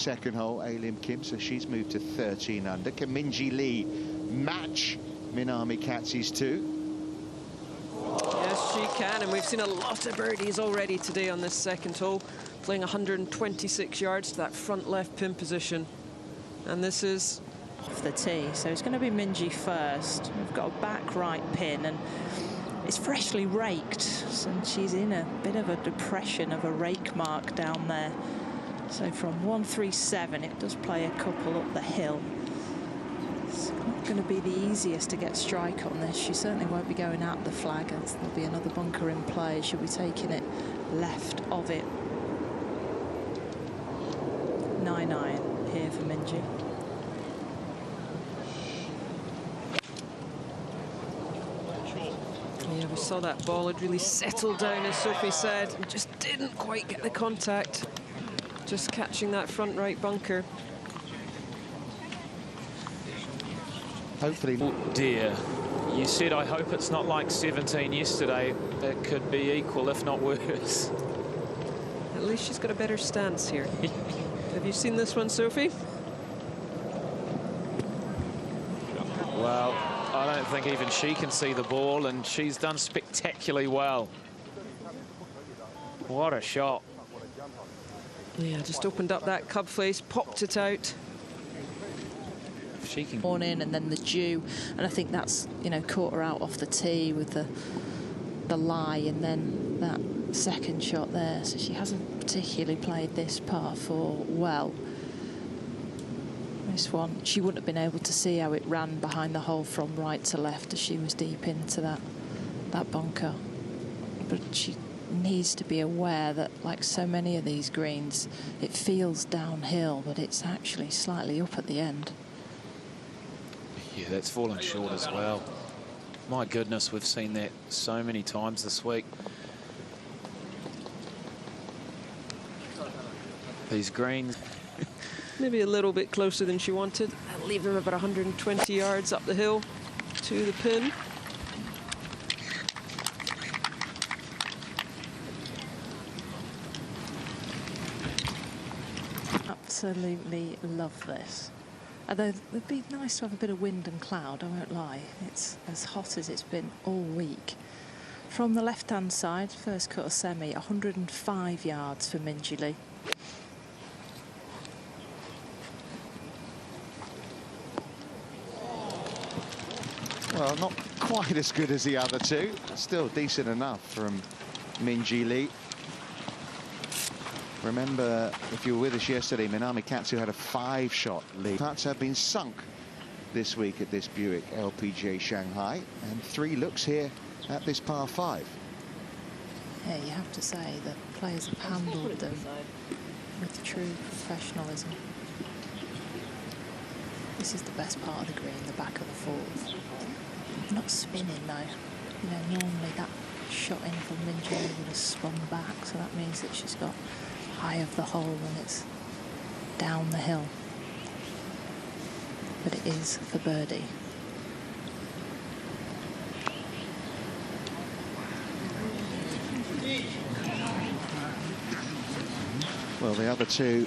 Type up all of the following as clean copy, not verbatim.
Second hole, Alim Kim, so she's moved to 13 under. Can Minjee Lee match Minami Katsu's 2? Yes, she can, and we've seen a lot of birdies already today on this second hole, playing 126 yards to that front left pin position. And this is off the tee, so it's going to be Minjee first. We've got a back right pin, and it's freshly raked, and she's in a bit of a depression of a rake mark down there. So from 137, it does play a couple up the hill. It's not going to be the easiest to get strike on this. She certainly won't be going out the flag, as there'll be another bunker in play. She'll be taking it left of it. 9-9 here for Minjee. Yeah, we saw that ball had really settled down, as Sophie said, and just didn't quite get the contact. Just catching that front right bunker. Hopefully. Oh dear. You said, I hope it's not like 17 yesterday. It could be equal, if not worse. At least she's got a better stance here. Have you seen this one, Sophie? Well, I don't think even she can see the ball, and she's done spectacularly well. What a shot. Yeah, just opened up that cub face, popped it out. She can on in, and then the dew, and I think that's, you know, caught her out off the tee with the lie, and then that second shot there. So she hasn't particularly played this par 4 well. This one, she wouldn't have been able to see how it ran behind the hole from right to left as she was deep into that bunker. But she needs to be aware that, like so many of these greens, it feels downhill, but it's actually slightly up at the end. Yeah, that's fallen short as well. My goodness, we've seen that so many times this week. These greens. Maybe a little bit closer than she wanted. That'll leave them about 120 yards up the hill to the pin. Absolutely love this. Although it'd be nice to have a bit of wind and cloud, I won't lie. It's as hot as it's been all week. From the left-hand side, first cut of semi, 105 yards for Minjee Lee. Well, not quite as good as the other two. Still decent enough from Minjee Lee. Remember, if you were with us yesterday, Minami Katsu had a 5-shot lead. Putts have been sunk this week at this Buick LPGA Shanghai, and 3 looks here at this par 5. Yeah, you have to say that players have handled them with true professionalism. This is the best part of the green, the back of the 4th. Not spinning though. You know, normally that shot in from Minjee would have spun back, so that means that she's got high of the hole and it's down the hill. But it is for birdie. Well, the other two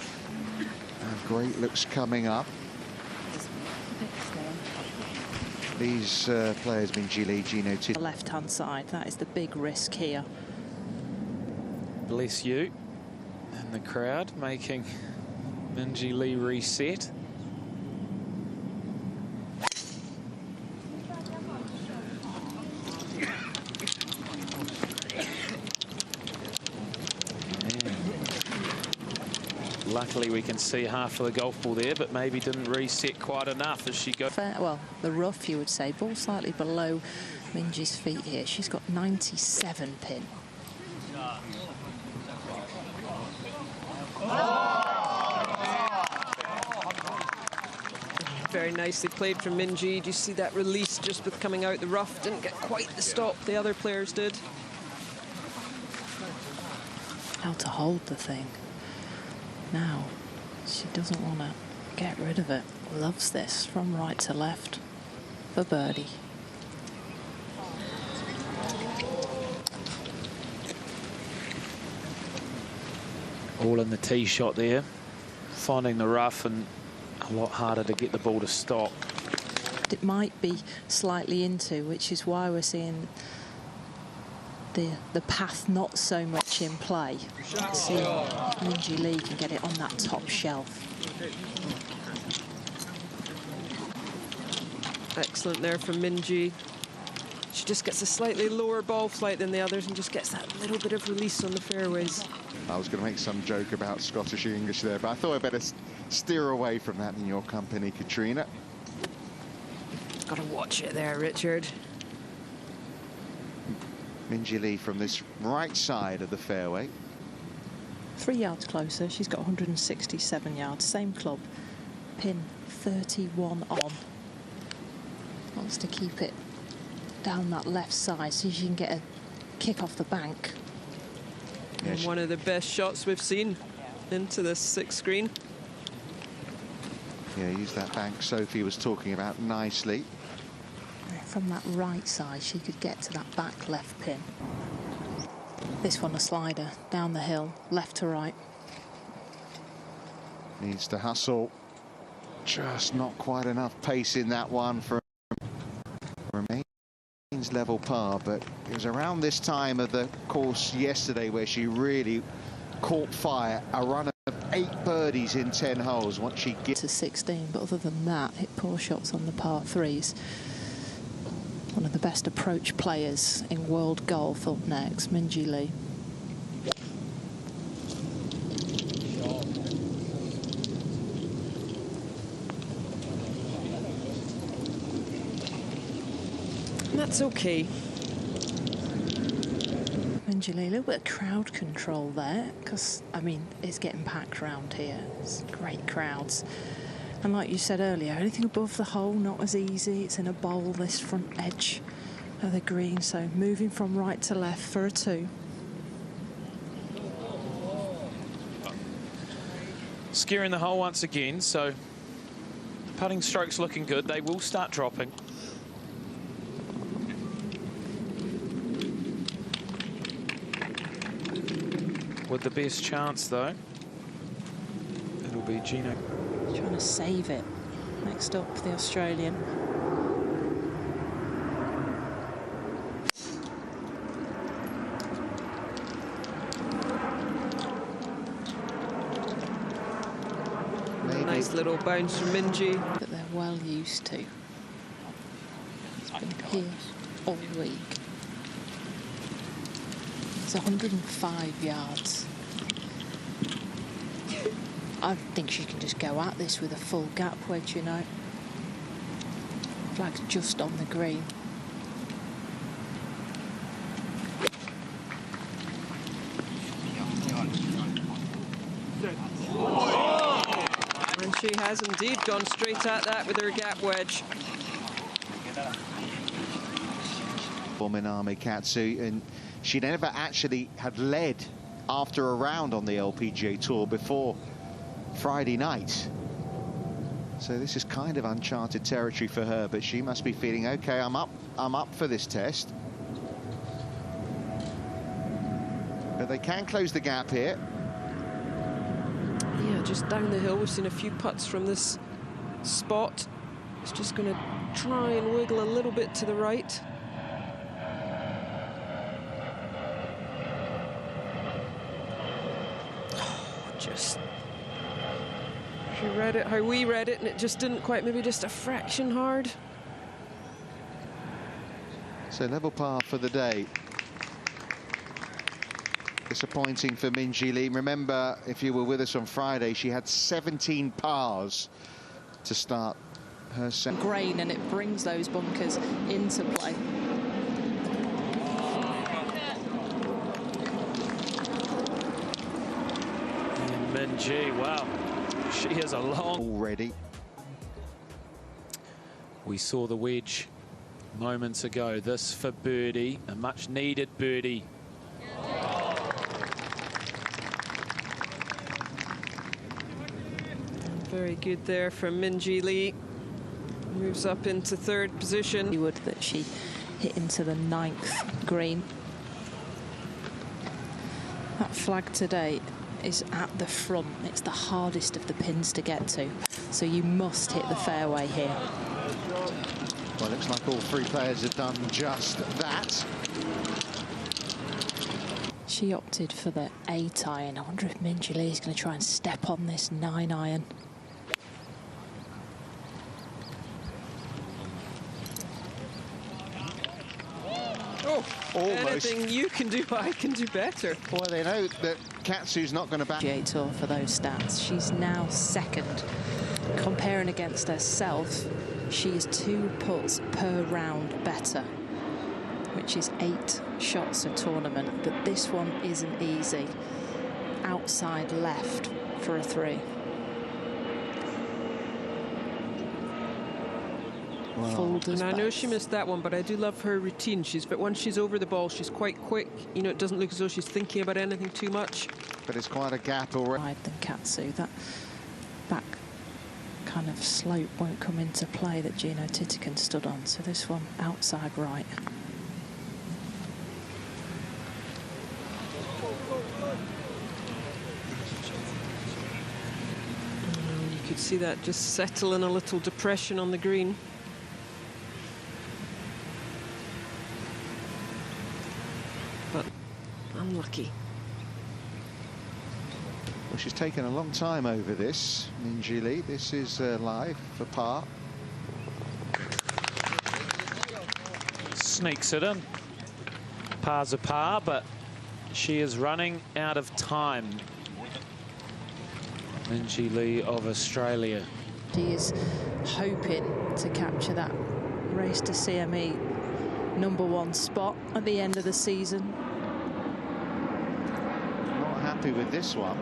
have great looks coming up. These players, Minjee Lee, Gino, The left-hand side, that is the big risk here. Bless you. And the crowd making Minjee Lee reset. Luckily we can see half of the golf ball there, but maybe didn't reset quite enough as she goes. Well, the rough, you would say, ball slightly below Minjee's feet here. She's got 97 pin. Very nicely played from Minjee. Do you see that release just with coming out the rough? Didn't get quite the stop the other players did. How to hold the thing. Now, she doesn't want to get rid of it. Loves this from right to left for birdie. All in the tee shot there. finding the rough and a lot harder to get the ball to stop. It might be slightly into, which is why we're seeing the path not so much in play. Let's see if Minjee Lee can get it on that top shelf. Excellent there from Minjee. She just gets a slightly lower ball flight than the others and just gets that little bit of release on the fairways. I was going to make some joke about Scottish English there, but I thought I'd better steer away from that in your company, Katrina. Got to watch it there, Richard. Minjee Lee from this right side of the fairway. 3 yards closer, she's got 167 yards, same club, pin 31 on. Wants to keep it down that left side so she can get a kick off the bank. And one of the best shots we've seen into this sixth green. Yeah, use that bank Sophie was talking about nicely. From that right side, she could get to that back left pin. This one a slider, down the hill, left to right. Needs to hustle. Just not quite enough pace in that one for remains level par, but it was around this time of the course yesterday where she really caught fire. A run of 8 birdies in 10 holes once she gets to 16, but other than that, hit poor shots on the par 3s. One of the best approach players in world golf up next, Minjee Lee. That's okay. Minjee Lee, a little bit of crowd control there, because, I mean, it's getting packed around here. It's great crowds. And like you said earlier, anything above the hole, not as easy. It's in a bowl, this front edge of the green. So moving from right to left for a 2. Scaring the hole once again, so putting strokes looking good. They will start dropping. With the best chance, though, it'll be Gino. Trying to save it. Next up, the Australian. Nice little bounce from Minjee. That they're well used to. It's been here all week. It's 105 yards. I think she can just go at this with a full gap wedge, you know. Flag's just on the green. And she has indeed gone straight at that with her gap wedge. for Minami Katsu, and she never actually had led after a round on the LPGA Tour before Friday night. So this is kind of uncharted territory for her, but she must be feeling, okay, I'm up for this test. But they can close the gap here. Yeah, just down the hill, we've seen a few putts from this spot. It's just going to try and wiggle a little bit to the right. Just, she read it how we read it, and it just didn't quite, maybe just a fraction hard. So level par for the day. Disappointing for Minjee Lee. Remember, if you were with us on Friday, she had 17 pars to start her second. Grain, and it brings those bunkers into play. Minjee, wow, she has a long... Already. We saw the wedge moments ago. This for birdie, a much needed birdie. Very good there from Minjee Lee. Moves up into third position. Wood that she hit into the 9th green. That flag today is at the front. It's the hardest of the pins to get to, so you must hit the fairway here. Well, it looks like all three players have done just that. She opted for the 8-iron. I wonder if Minjee Lee is going to try and step on this 9-iron. Oh, almost. Anything you can do, I can do better. Well, they know that Katsu's not going to back. Tour for those stats. She's now second. Comparing against herself, she is 2 putts per round better, which is 8 shots a tournament. But this one isn't easy. Outside left for a 3. Wow. And I know she missed that one, but I do love her routine. But once she's over the ball, she's quite quick. You know, it doesn't look as though she's thinking about anything too much. But it's quite a gap already. Than Katsu. That back kind of slope won't come into play that Gino Titican stood on. So this one outside right. You could see that just settle in a little depression on the green. But unlucky. Well, she's taken a long time over this, Minjee Lee. This is live for par. Sneaks it in. Par's a par, but she is running out of time. Minjee Lee of Australia. She is hoping to capture that race to CME #1 spot at the end of the season. Not happy with this one.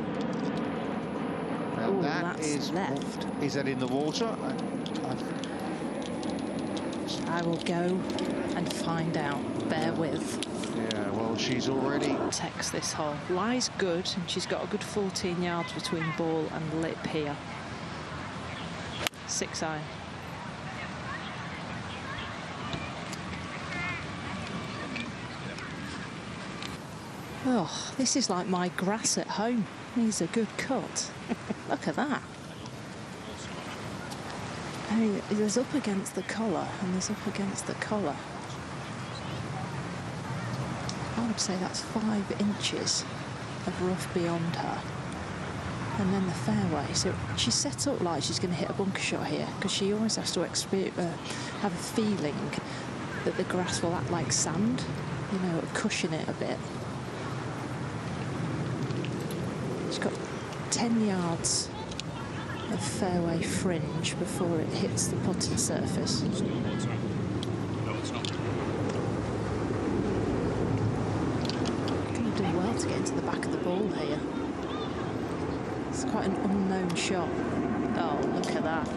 Ooh, that that's is left. Is that in the water? I will go and find out. Bear with. Yeah, well, she's already... Text this hole. Lie's good, and she's got a good 14 yards between ball and lip here. 6-iron. Oh, this is like my grass at home. Needs a good cut. Look at that. I mean, there's up against the collar, and there's up against the collar. I would say that's 5 inches of rough beyond her. And then the fairway. So she's set up like she's going to hit a bunker shot here, because she always has to have a feeling that the grass will act like sand, you know, cushion it a bit. She's got 10 yards of fairway fringe before it hits the putting surface. Going to do well to get into the back of the ball here. It's quite an unknown shot. Oh, look at that.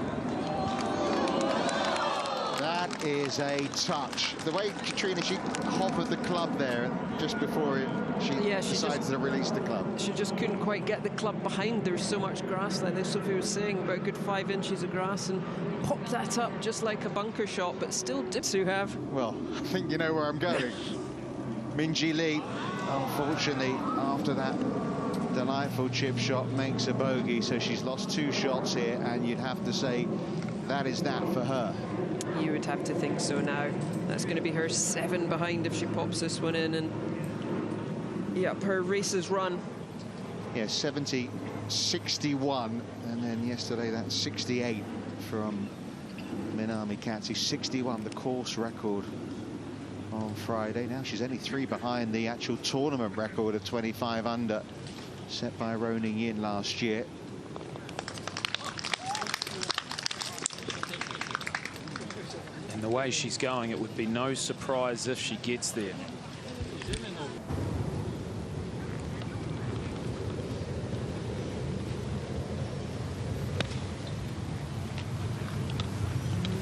That is a touch. The way Katrina, she hovered the club there just before she decides to release the club. She just couldn't quite get the club behind. There's so much grass, like Sophie was saying, about a good 5 inches of grass, and popped that up just like a bunker shot, but still did to have. Well, I think you know where I'm going. Minjee Lee, unfortunately, after that delightful chip shot, makes a bogey, so she's lost 2 shots here, and you'd have to say that is that for her. You would have to think so now. That's going to be her 7 behind if she pops this one in, and yep, her races run. Yeah, 70, 61, and then yesterday that's 68 from Minami Katsu. 61, the course record on Friday. Now she's only 3 behind the actual tournament record of 25 under, set by Roning Yin last year. And the way she's going, it would be no surprise if she gets there.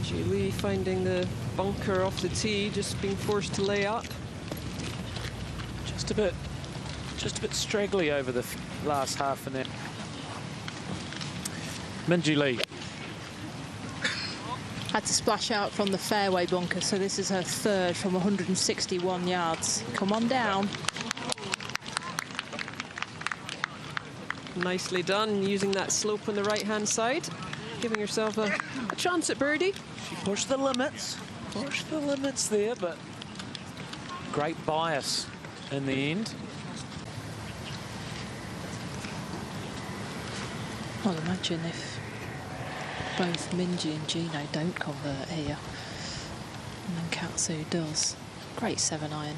Minjee Lee finding the bunker off the tee, just being forced to lay up. Just a bit straggly over the last half an hour. Minjee Lee. Had to splash out from the fairway bunker, so this is her 3rd from 161 yards. Come on down. Nicely done, using that slope on the right-hand side, giving herself a chance at birdie. She pushed the limits. Pushed the limits there, but great bias in the end. Well, imagine if both Minjee and Gino don't convert here, and then Katsu does. Great 7-iron.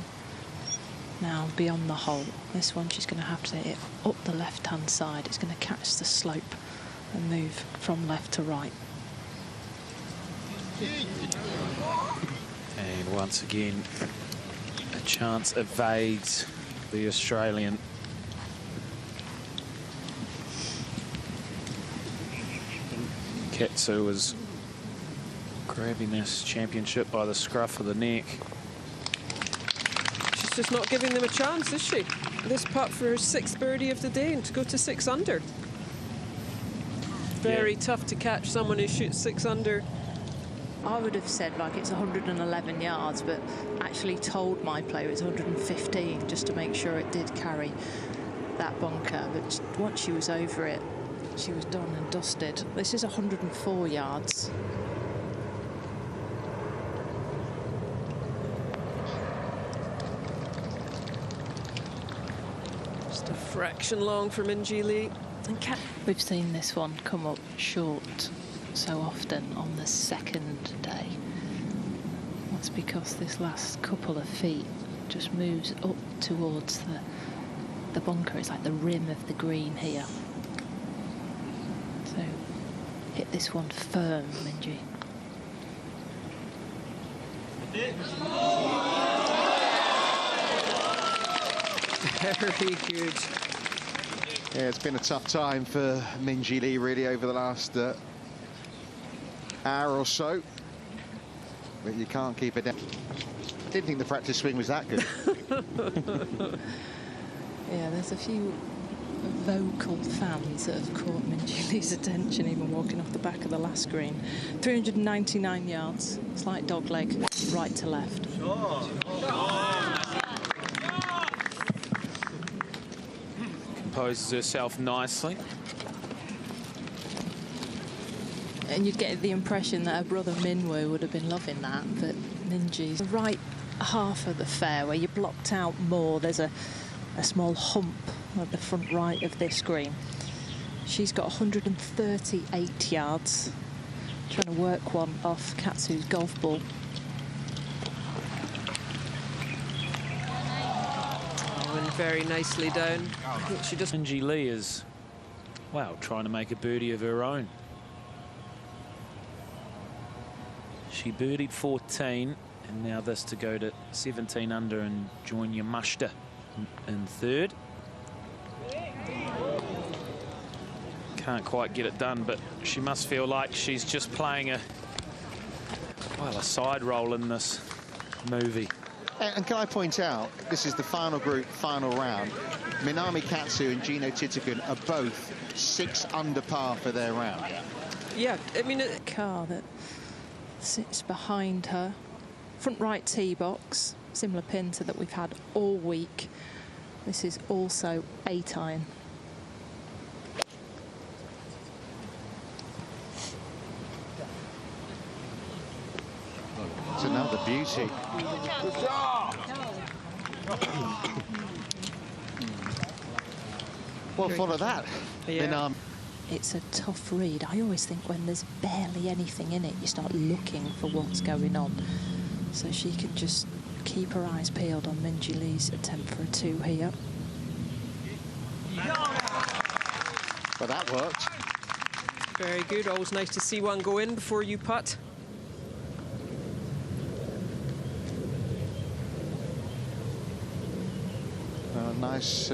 Now, beyond the hole, this one she's going to have to hit up the left-hand side. It's going to catch the slope and move from left to right. And once again, a chance evades the Australian. Katsu is grabbing this championship by the scruff of the neck. She's just not giving them a chance, is she? This putt for her 6th birdie of the day and to go to 6 under. Very tough to catch someone who shoots 6 under. I would have said like it's 111 yards, but actually told my player it's 115 just to make sure it did carry that bunker. But once she was over it, she was done and dusted. This is 104 yards. Just a fraction long for Minjee Lee. And We've seen this one come up short so often on the second day. That's because this last couple of feet just moves up towards the bunker. It's like the rim of the green here. So hit this one firm, Minjee. very good. Yeah, it's been a tough time for Minjee Lee really over the last hour or so. But you can't keep it down. Didn't think the practice swing was that good. Yeah, there's a few vocal fans that have caught Minjee Lee's attention even walking off the back of the last green. 399 yards, slight dog leg, right to left. Composes herself nicely. And you'd get the impression that her brother Minwoo would have been loving that, but Minjee's the right half of the fairway. You blocked out more. There's a small hump at the front right of this green. She's got 138 yards. Trying to work one off Katsu's golf ball. Oh, and very nicely down. I think she just... Minjee Lee is, well, trying to make a birdie of her own. She birdied 14, and now this to go to 17 under and join Yamashita in third. Can't quite get it done, but she must feel like she's just playing a side role in this movie. And can I point out, this is the final group, final round. Minami Katsu and Gino Titigan are both 6 under par for their round. Yeah, I mean... Car that sits behind her. Front right tee box, similar pin to that we've had all week. This is also 8-iron. It's another beauty. Well, follow that. Yeah. It's a tough read. I always think when there's barely anything in it, you start looking for what's going on. So she can just keep her eyes peeled on Minjee Lee's attempt for a 2 here. Well, that worked. Very good. Always nice to see one go in before you putt. Nice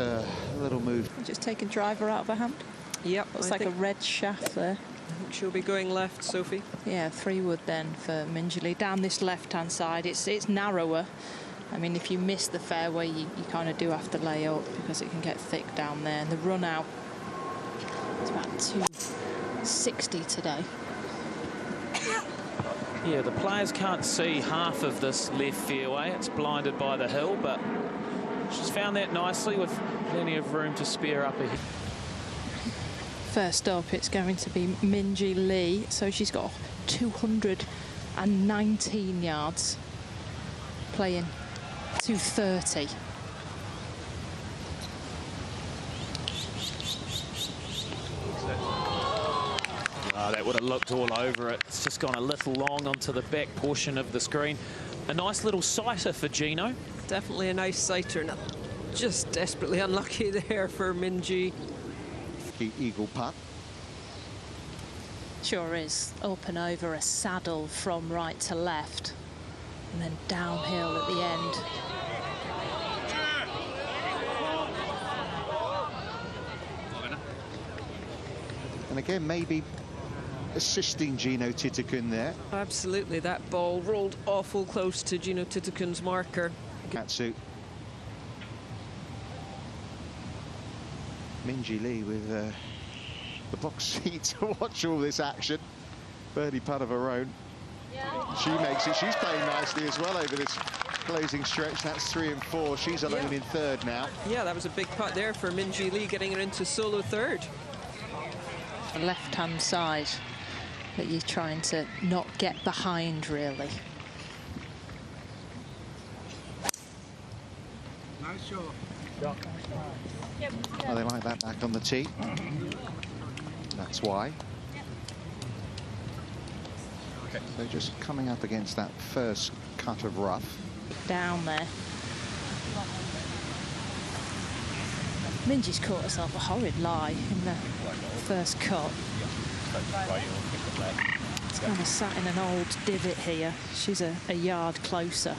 little move. Just taking driver out of her hand. Yep. Looks like a red shaft there. I think she'll be going left, Sophie. Yeah, 3 wood then for Minjee Lee. Down this left-hand side, it's narrower. I mean, if you miss the fairway, you kind of do have to lay up because it can get thick down there. And the run out is about 260 today. Yeah, the players can't see half of this left fairway. It's blinded by the hill, but she's found that nicely with plenty of room to spare up ahead. First up, it's going to be Minjee Lee. So she's got 219 yards, playing 230. That would have looked all over it. It's just gone a little long onto the back portion of the screen. A nice little sighter for Gino. Definitely a nice sighter. And just desperately unlucky there for Minjee. Eagle putt. Sure is. Up and over a saddle from right to left, and then downhill at the end. And again, maybe assisting Gino Titicaca there. Absolutely, that ball rolled awful close to Gino Titicaca's marker. Katsu. Minjee Lee with the box seat to watch all this action. Birdie putt of her own. She makes it. She's playing nicely as well over this closing stretch. That's 3 and 4. She's alone in third now. Yeah, that was a big putt there for Minjee Lee, getting her into solo third. The left-hand side that you're trying to not get behind, really. Nice shot. Oh, they like that back on the tee. That's why. So just coming up against that first cut of rough. Down there. Minjee's caught herself a horrid lie in the first cut. It's kind of sat in an old divot here. She's a yard closer.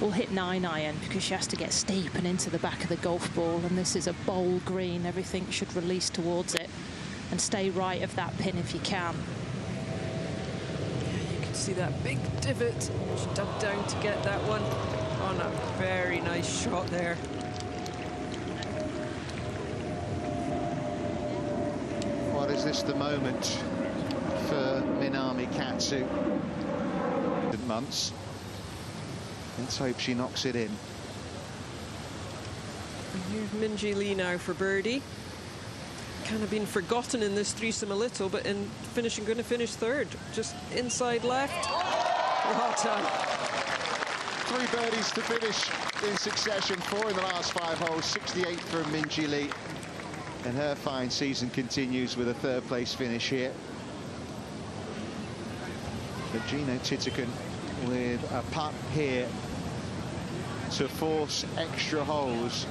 Will hit 9-iron because she has to get steep and into the back of the golf ball, and this is a bowl green. Everything should release towards it, and stay right of that pin if you can. You can see that big divot. She dug down to get that one on a very nice shot there. What is this the moment for Minami Katsu? Months. Let's hope she knocks it in. And here's Minjee Lee now for birdie. Kind of been forgotten in this threesome a little, but in finishing, going to finish third. Just inside left. Well done. 3 birdies to finish in succession, 4 in the last 5 holes, 68 from Minjee Lee. And her fine season continues with a 3rd place finish here. But Gino Titicaca with a putt here to force extra holes